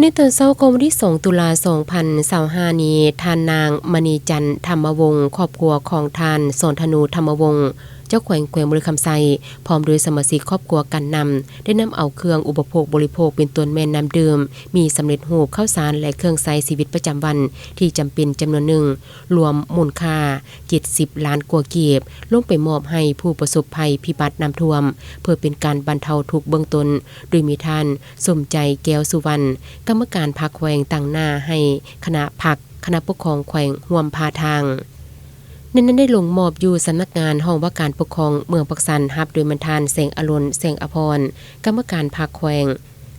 ในตอนเช้าของวันที่2ตุลา2025นี้ท่านนางมณีจันทร์ธรรมวงศ์ครอบครัวของท่านสนธนูธรรมวงศ์เจ้าแขวงบริคำไซพร้อมด้วยสมาชิกครอบครัวกันนำได้นำเอาเครื่องอุปโภคบริโภคเป็นต้นแม่นน้ำดื่มมีสำเร็จรูปข้าวสารและเครื่องใช้ชีวิตประจำวันที่จำเป็นจำนวนหนึ่งรวมมูลค่า70 ล้านกว่ากีบลงไปมอบให้ผู้ประสบภัยพิบัติน้ำท่วมเพื่อเป็นการบรรเทาทุกข์เบื้องต้นโดยมีท่านสมใจแก้วสุวรรณกรรมการพรรคแขวงตั้งหน้าให้คณะปกครองแขวงร่วมพาทางนั้นได้ลงมอบอยู่สำนักงานห้องว่าการปกครองเมืองปักสันรับโดยมันทานแสงอรุณแสงอภรกรรมการพรรคแขวง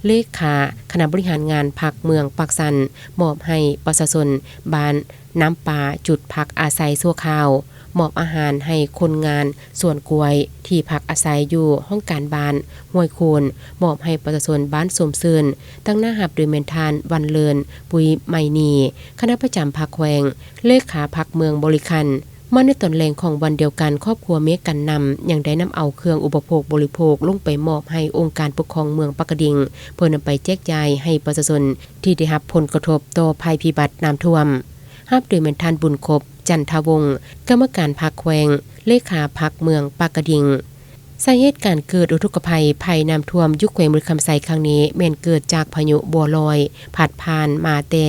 เลขาคณะบริหารงานพรรคเมืองปักสันมอบให้ประชาชนบ้านน้ำป่าจุดพักอาศัยชั่วคราวมอบอาหารให้คนงานส่วนกวยที่พักอาศัยอยู่ห้องการบ้านห้วยโคนมอบให้ประชาชนบ้านสมซื่นตั้งหน้าหับโดยเมนทานวันเลินปุยไมนีคณะประจำพรรคแขวงเลขาพรรคเมืองบริคันมาในตอนแรงของวันเดียวกันครอบครัวเมกันนำยังได้นำเอาเครื่องอุปโภคบริโภคลงไปมอบให้องค์การปกครองเมืองปักกดิ่งเพื่อนำไปแจกจ่ายให้ประชาชนที่ได้รับผลกระทบต่อภัยพิบัติน้ำท่วมรับโดยเมนทานบุญครบจันทวงศ์กรรมการพรรคแขวงเลขาพรรคเมืองปากกดิ่งสาเหตุการเกิดอุทกภัยภัยน้ำท่วมยุคแขวงบริคำไซครั้งนี้แม่นเกิดจากพายุบัวลอยผัดผ่านมาแต่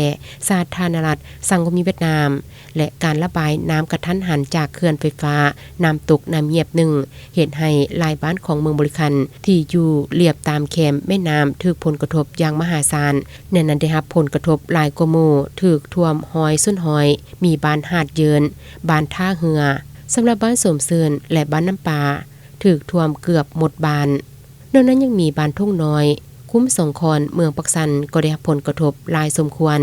สาธารณรัฐสังคมนิเวียดนามและการระบายน้ำกระทันหันจากเขื่อนไฟฟ้าน้ำตกน้ำเงียบหนึ่งเหตุให้หลายบ้านของเมืองบริคันที่อยู่เรียบตามแคมแม่น้ำถูกผลกระทบอย่างมหาศาลในนั้นได้รับผลกระทบหลายกว่าหมู่ถูกท่วมหอยสุนหอยมีบ้านหาดเยินบ้านท่าเหือสำหรับบ้านสมเซินและบ้านน้ำปลาถูกท่วมเกือบหมดบ้านนอกนั้นยังมีบ้านทุ่งน้อยคุ้มสงครเมืองปักสันก็ได้รับผลกระทบหลายสมควร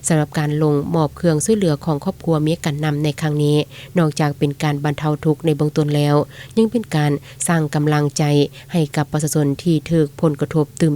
สำหรับการลงมอบเครื่องช่วยเหลือของครอบครัวเมียกันนำในครั้งนี้นอกจากเป็นการบรรเทาทุกข์ในเบื้องต้นแล้วยังเป็นการสร้างกำลังใจให้กับประชาชนที่ถูกผลกระทบตื่ม